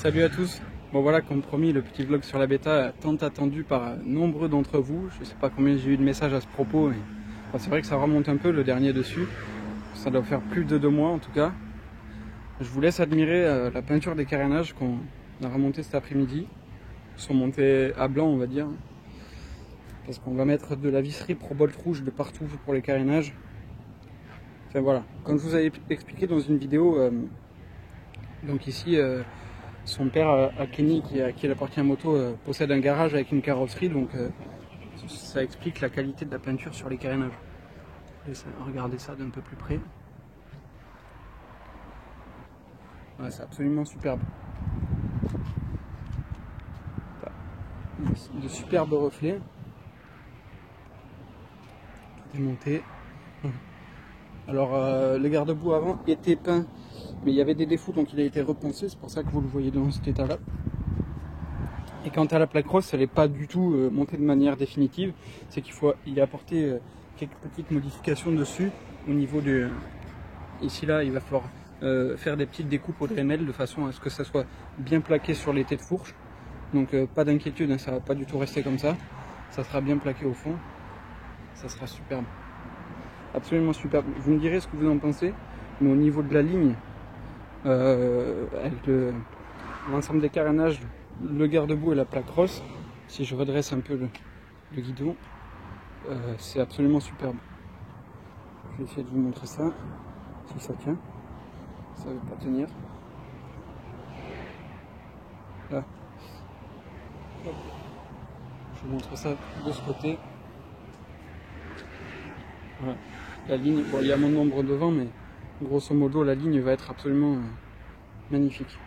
Salut à tous. Bon voilà, comme promis, le petit vlog sur la bêta tant attendu par nombreux d'entre vous. Je sais pas combien j'ai eu de messages à ce propos, mais c'est vrai que ça remonte un peu le dernier dessus. Ça doit faire plus de 2 mois en tout cas. Je vous laisse admirer la peinture des carénages qu'on a remonté cet après-midi. Ils sont montés à blanc, on va dire, parce qu'on va mettre de la visserie Probolt rouge de partout pour les carénages. Enfin voilà, comme je vous avais expliqué dans une vidéo, donc ici son père à Kenny, à qui il appartient à moto, possède un garage avec une carrosserie, donc ça explique la qualité de la peinture sur les carénages. Regardez ça d'un peu plus près. Ouais, c'est absolument superbe. De superbes reflets. Tout est monté. Alors le garde-boue avant était peint, mais il y avait des défauts, donc il a été repensé, c'est pour ça que vous le voyez dans cet état là. Et quant à la plaque rose, elle n'est pas du tout montée de manière définitive, c'est qu'il faut y apporter quelques petites modifications dessus. Au niveau de ici là, il va falloir faire des petites découpes au Dremel de façon à ce que ça soit bien plaqué sur les têtes de fourche. Donc pas d'inquiétude, hein, ça va pas du tout rester comme ça, ça sera bien plaqué au fond, ça sera superbe. Absolument superbe. Vous me direz ce que vous en pensez, mais au niveau de la ligne, avec l'ensemble des carénages, le garde-boue et la plaque rose, si je redresse un peu le guidon, c'est absolument superbe. Je vais essayer de vous montrer ça, si ça tient. Ça ne veut pas tenir. Là. Hop. Je vous montre ça de ce côté. Voilà. La ligne, bon, il y a mon nombre devant, mais grosso modo la ligne va être absolument magnifique.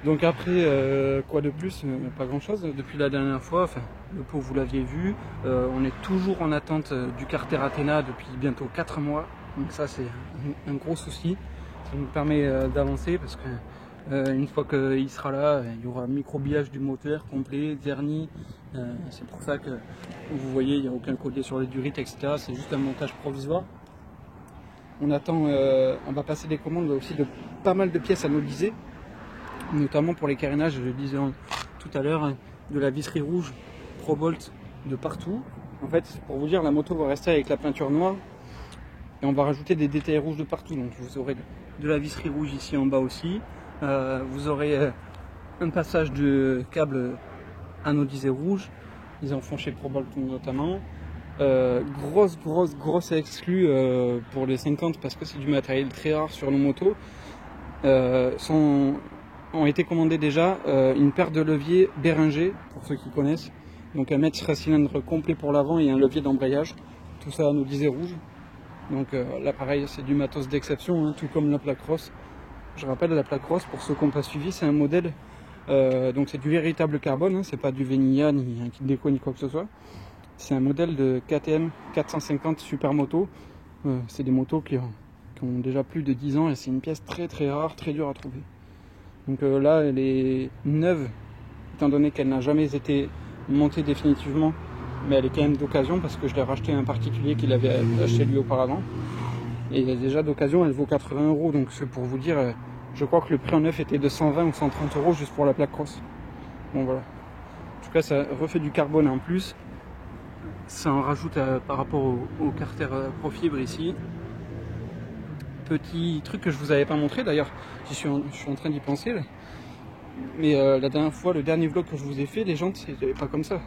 Donc après, quoi de plus? Pas grand chose depuis la dernière fois. Enfin, le pot vous l'aviez vu, on est toujours en attente du Carter Athena depuis bientôt 4 mois, donc ça c'est un gros souci. Ça nous permet d'avancer parce que une fois qu'il sera là, il y aura microbillage du moteur complet, vernis. C'est pour ça que vous voyez, il n'y a aucun collier sur les durites, etc. C'est juste un montage provisoire. On attend, on va passer des commandes aussi de pas mal de pièces anodisées, notamment pour les carénages, je le disais tout à l'heure, de la visserie rouge Probolt de partout. En fait, pour vous dire, la moto va rester avec la peinture noire et on va rajouter des détails rouges de partout. Donc vous aurez de la visserie rouge ici en bas aussi. Vous aurez un passage de câble anodisé rouge. Ils en font chez Probolt notamment. Grosse exclue pour les 50 parce que c'est du matériel très rare sur nos motos. Ont été commandés déjà une paire de leviers Béringer, pour ceux qui connaissent. Donc un mètre cylindre complet pour l'avant et un levier d'embrayage. Tout ça anodisé rouge. Donc là pareil, c'est du matos d'exception, hein, tout comme la plaque rose. Je rappelle, la plaque rose, pour ceux qui n'ont pas suivi, c'est un modèle, donc c'est du véritable carbone, hein, c'est pas du Vénia, ni un kit déco, ni quoi que ce soit. C'est un modèle de KTM 450 Supermoto. C'est des motos qui ont déjà plus de 10 ans et c'est une pièce très rare, très dure à trouver. Donc là, elle est neuve, étant donné qu'elle n'a jamais été montée définitivement, mais elle est quand même d'occasion parce que je l'ai racheté à un particulier qui l'avait acheté lui auparavant. Et déjà d'occasion, elle vaut 80 €, donc c'est pour vous dire, je crois que le prix en neuf était de 120 ou 130 € juste pour la plaque cross. Bon voilà. En tout cas, ça refait du carbone en plus. Ça en rajoute par rapport au Carter Profibre ici. Petit truc que je vous avais pas montré d'ailleurs, je suis en train d'y penser là. Mais la dernière fois, le dernier vlog que je vous ai fait, les jantes c'était pas comme ça.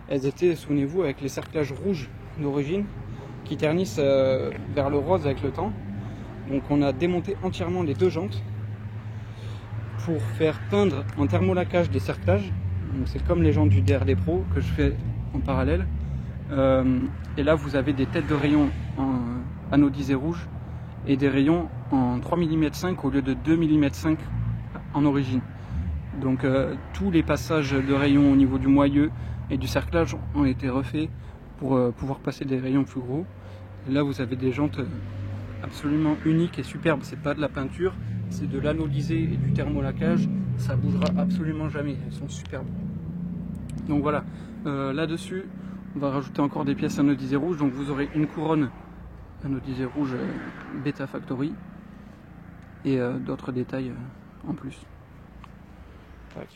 Elles étaient, souvenez-vous, avec les cerclages rouges d'origine qui ternissent vers le rose avec le temps. Donc on a démonté entièrement les 2 jantes pour faire peindre en thermolacage des cerclages. C'est comme les jantes du DRD Pro que je fais en parallèle. Et là vous avez des têtes de rayons en anodisé rouge et des rayons en 3 mm 5 au lieu de 2 mm 5 en origine. Donc tous les passages de rayons au niveau du moyeu et du cerclage ont été refaits pour pouvoir passer des rayons plus gros. Et là vous avez des jantes absolument uniques et superbes. C'est pas de la peinture, c'est de l'anodisé et du thermolacage. Ça bougera absolument jamais, elles sont superbes. Donc voilà, là-dessus on va rajouter encore des pièces anodisées rouges. Donc vous aurez une couronne anodisée rouge Beta Factory et d'autres détails en plus. Tac.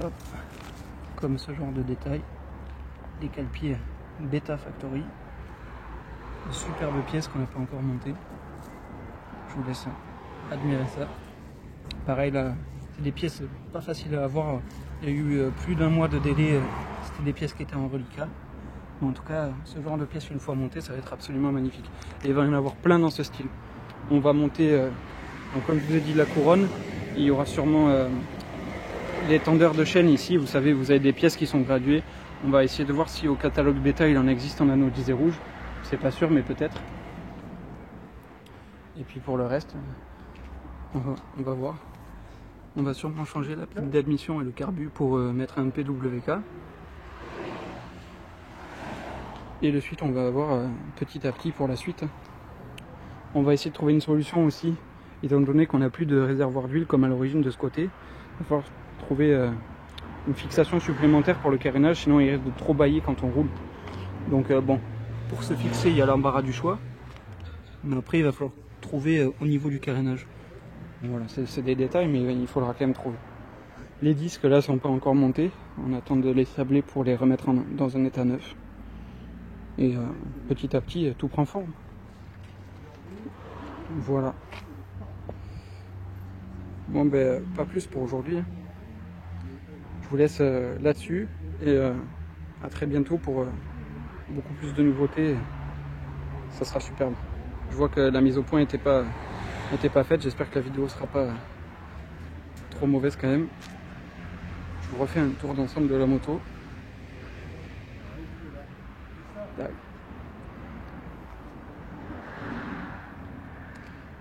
Hop. Comme ce genre de détail. Des cale-pieds Beta Factory. Une superbe pièce qu'on n'a pas encore montée. Je vous laisse admirer ça. Pareil là, c'est des pièces pas faciles à avoir. Il y a eu plus d'1 mois de délai. C'était des pièces qui étaient en reliquat. Mais en tout cas, ce genre de pièces une fois montées, ça va être absolument magnifique. Et il va y en avoir plein dans ce style. On va monter, donc comme je vous ai dit, la couronne. Il y aura sûrement les tendeurs de chaîne ici. Vous savez, vous avez des pièces qui sont graduées. On va essayer de voir si au catalogue bêta il en existe en anodisé rouge. C'est pas sûr, mais peut-être. Et puis pour le reste, on va voir. On va sûrement changer la plaque d'admission et le carbu pour mettre un PWK. Et de suite, on va avoir petit à petit pour la suite. On va essayer de trouver une solution aussi, étant donné qu'on n'a plus de réservoir d'huile comme à l'origine de ce côté. Il va falloir trouver une fixation supplémentaire pour le carénage, sinon il risque de trop bailler quand on roule. Donc bon, pour se fixer, il y a l'embarras du choix. Mais après, il va falloir trouver au niveau du carénage. Voilà, c'est des détails, mais il faudra quand même trouver. Les disques là sont pas encore montés. On attend de les sabler pour les remettre dans un état neuf. Et petit à petit, tout prend forme. Voilà. Bon ben, pas plus pour aujourd'hui. Je vous laisse là-dessus. Et à très bientôt pour beaucoup plus de nouveautés. Ça sera superbe. Je vois que la mise au point n'était pas faite. J'espère que la vidéo sera pas trop mauvaise quand même. Je vous refais un tour d'ensemble de la moto.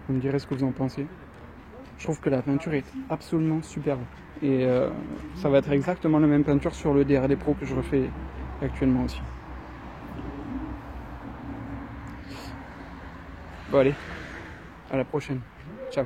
Vous me direz ce que vous en pensez. Je trouve que la peinture est absolument superbe. Et ça va être exactement la même peinture sur le DRD Pro que je refais actuellement aussi. Bon allez, à la prochaine. Ciao.